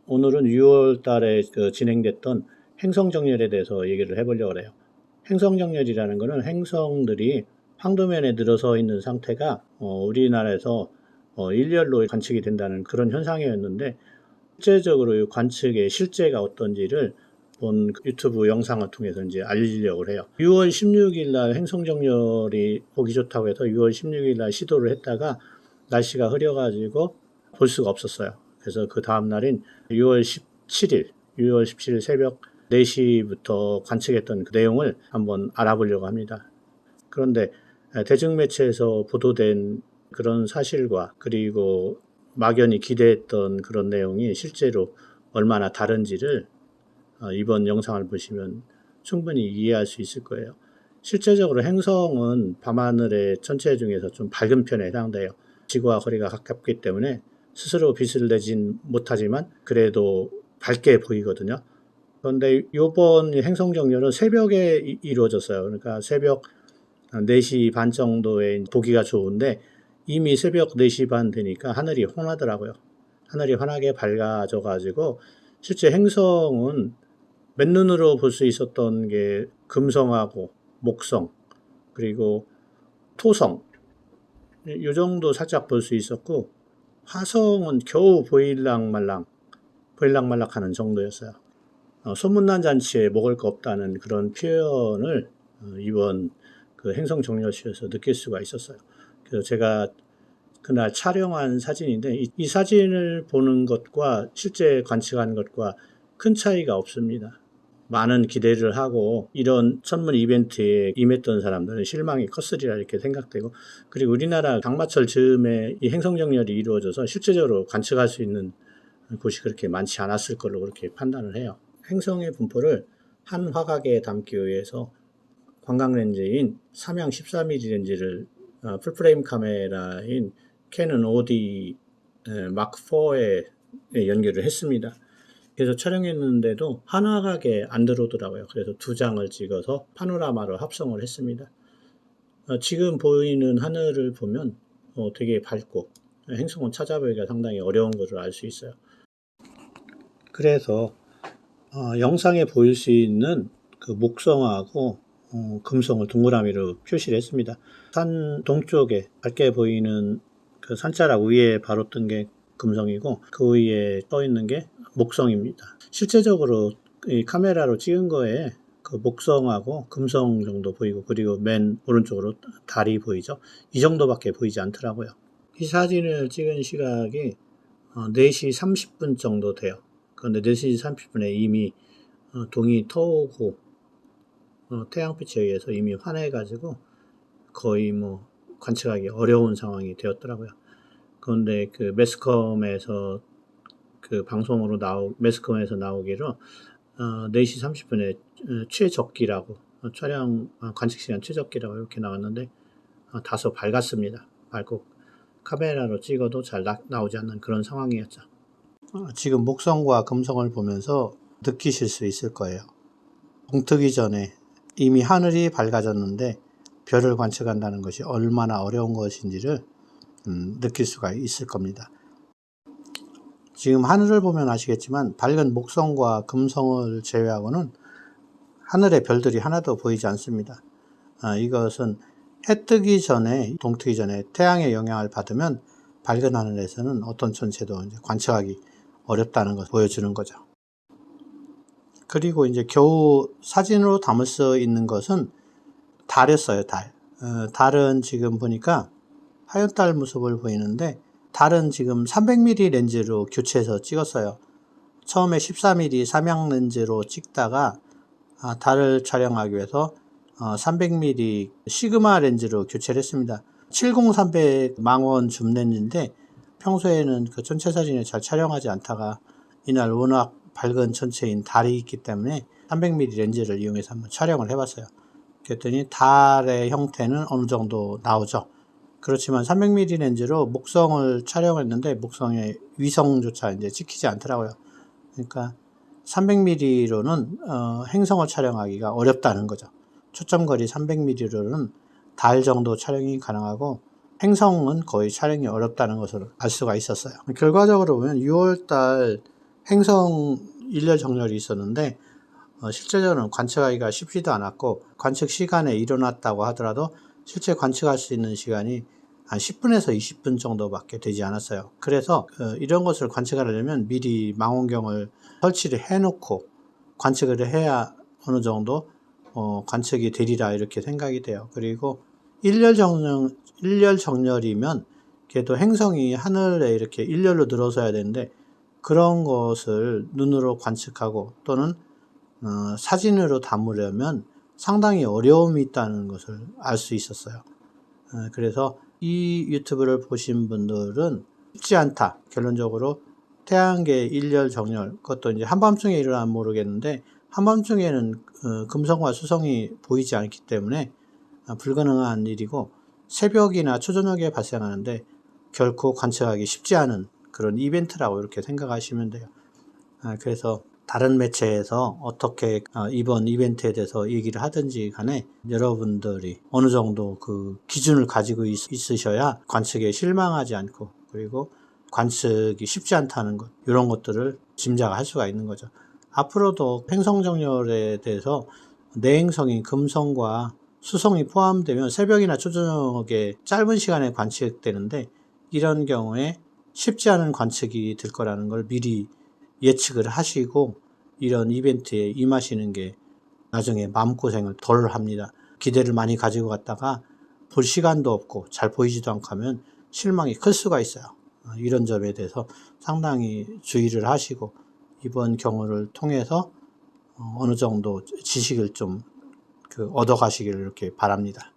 오늘은 6월 달에 진행됐던 행성 정렬에 대해서 얘기를 해보려고 해요. 행성 정렬이라는 것은 행성들이 황도면에 늘어서 있는 상태가 우리나라에서 일렬로 관측이 된다는 그런 현상이었는데, 실제적으로 이 관측의 실제가 어떤지를 본 유튜브 영상을 통해서 이제 알리려고 해요. 6월 16일 날 행성 정렬이 보기 좋다고 해서 6월 16일 날 시도를 했다가 날씨가 흐려가지고 볼 수가 없었어요. 그래서 그 다음 날인 6월 17일 새벽 4시부터 관측했던 그 내용을 한번 알아보려고 합니다. 그런데 대중매체에서 보도된 그런 사실과 그리고 막연히 기대했던 그런 내용이 실제로 얼마나 다른지를 이번 영상을 보시면 충분히 이해할 수 있을 거예요. 실제적으로 행성은 밤하늘의 천체 중에서 좀 밝은 편에 해당돼요. 지구와 거리가 가깝기 때문에 스스로 빛을 내진 못하지만 그래도 밝게 보이거든요. 그런데 이번 행성 정렬은 새벽에 이루어졌어요. 그러니까 새벽 4시 반 정도에 보기가 좋은데 이미 새벽 4시 반 되니까 하늘이 환하더라고요. 하늘이 환하게 밝아져 가지고 실제 행성은 맨눈으로 볼 수 있었던 게 금성하고 목성 그리고 토성 이 정도 살짝 볼 수 있었고, 화성은 겨우 보일랑말랑 하는 정도였어요. 소문난 잔치에 먹을 거 없다는 그런 표현을 이번 그 행성 정렬실에서 느낄 수가 있었어요. 그래서 제가 그날 촬영한 사진인데 이 사진을 보는 것과 실제 관측한 것과 큰 차이가 없습니다. 많은 기대를 하고 이런 천문 이벤트에 임했던 사람들은 실망이 컸으리라 이렇게 생각되고, 그리고 우리나라 장마철 즈음에 이 행성 정렬이 이루어져서 실제적으로 관측할 수 있는 곳이 그렇게 많지 않았을 걸로 그렇게 판단을 해요. 행성의 분포를 한 화각에 담기 위해서 광각 렌즈인 삼양 14mm 렌즈를 풀프레임 카메라인 캐논 OD 마크 4에 연결을 했습니다. 그래서 촬영했는데도 한 화각에 안 들어오더라고요. 그래서 2장을 찍어서 파노라마로 합성을 했습니다. 지금 보이는 하늘을 보면 되게 밝고 행성은 찾아보기가 상당히 어려운 것을 알 수 있어요. 그래서 영상에 보일 수 있는 그 목성하고 금성을 동그라미로 표시를 했습니다. 산 동쪽에 밝게 보이는 그 산자락 위에 바로 뜬 게 금성이고 그 위에 떠 있는 게 목성입니다. 실제적으로 이 카메라로 찍은 거에 그 목성하고 금성 정도 보이고, 그리고 맨 오른쪽으로 달이 보이죠. 이 정도밖에 보이지 않더라고요. 이 사진을 찍은 시각이 4시 30분 정도 돼요. 그런데 4시 30분에 이미 동이 터오고 태양빛에 의해서 이미 환해가지고 거의 관측하기 어려운 상황이 되었더라고요. 그런데 그 매스컴에서 그 방송으로 매스컴에서 나오기로 4시 30분에 최적기라고 촬영 관측 시간 최적기라고 이렇게 나왔는데 다소 밝았습니다. 밝고 카메라로 찍어도 잘 나오지 않는 그런 상황이었죠. 지금 목성과 금성을 보면서 느끼실 수 있을 거예요. 동트기 전에 이미 하늘이 밝아졌는데 별을 관측한다는 것이 얼마나 어려운 것인지를 느낄 수가 있을 겁니다. 지금 하늘을 보면 아시겠지만 밝은 목성과 금성을 제외하고는 하늘의 별들이 하나도 보이지 않습니다. 이것은 해 뜨기 전에, 동트기 전에 태양의 영향을 받으면 밝은 하늘에서는 어떤 천체도 이제 관측하기 어렵다는 것을 보여주는 거죠. 그리고 이제 겨우 사진으로 담을 수 있는 것은 달이었어요, 달. 달은 지금 보니까 하얀 달 모습을 보이는데, 달은 지금 300mm 렌즈로 교체해서 찍었어요. 처음에 14mm 삼양 렌즈로 찍다가 달을 촬영하기 위해서 300mm 시그마 렌즈로 교체를 했습니다. 70-300 망원 줌 렌즈인데 평소에는 그 천체 사진을 잘 촬영하지 않다가 이날 워낙 밝은 천체인 달이 있기 때문에 300mm 렌즈를 이용해서 한번 촬영을 해봤어요. 그랬더니 달의 형태는 어느 정도 나오죠. 그렇지만 300mm 렌즈로 목성을 촬영했는데 목성의 위성조차 이제 찍히지 않더라고요. 그러니까 300mm로는 행성을 촬영하기가 어렵다는 거죠. 초점거리 300mm로는 달 정도 촬영이 가능하고 행성은 거의 촬영이 어렵다는 것을 알 수가 있었어요. 결과적으로 보면 6월달 행성 일렬 정렬이 있었는데 실제로는 관측하기가 쉽지도 않았고, 관측 시간에 일어났다고 하더라도 실제 관측할 수 있는 시간이 한 10분에서 20분 정도밖에 되지 않았어요. 그래서 이런 것을 관측하려면 미리 망원경을 설치를 해놓고 관측을 해야 어느 정도 관측이 되리라 이렇게 생각이 돼요. 그리고 일렬 정렬이면 그래도 행성이 하늘에 이렇게 일렬로 늘어서야 되는데, 그런 것을 눈으로 관측하고 또는 사진으로 담으려면 상당히 어려움이 있다는 것을 알 수 있었어요. 그래서 이 유튜브를 보신 분들은 쉽지 않다. 결론적으로 태양계 일렬 정렬, 그것도 이제 한밤중에 일어나면 모르겠는데, 한밤중에는 금성과 수성이 보이지 않기 때문에 불가능한 일이고, 새벽이나 초저녁에 발생하는데 결코 관측하기 쉽지 않은 그런 이벤트라고 이렇게 생각하시면 돼요. 그래서 다른 매체에서 어떻게 이번 이벤트에 대해서 얘기를 하든지 간에 여러분들이 어느 정도 그 기준을 가지고 있으셔야 관측에 실망하지 않고, 그리고 관측이 쉽지 않다는 것, 이런 것들을 짐작할 수가 있는 거죠. 앞으로도 행성 정렬에 대해서 내행성인 금성과 수성이 포함되면 새벽이나 초저녁에 짧은 시간에 관측되는데, 이런 경우에 쉽지 않은 관측이 될 거라는 걸 미리 예측을 하시고 이런 이벤트에 임하시는 게 나중에 마음고생을 덜 합니다. 기대를 많이 가지고 갔다가 볼 시간도 없고 잘 보이지도 않고 하면 실망이 클 수가 있어요. 이런 점에 대해서 상당히 주의를 하시고 이번 경우를 통해서 어느 정도 지식을 좀 얻어 가시기를 이렇게 바랍니다.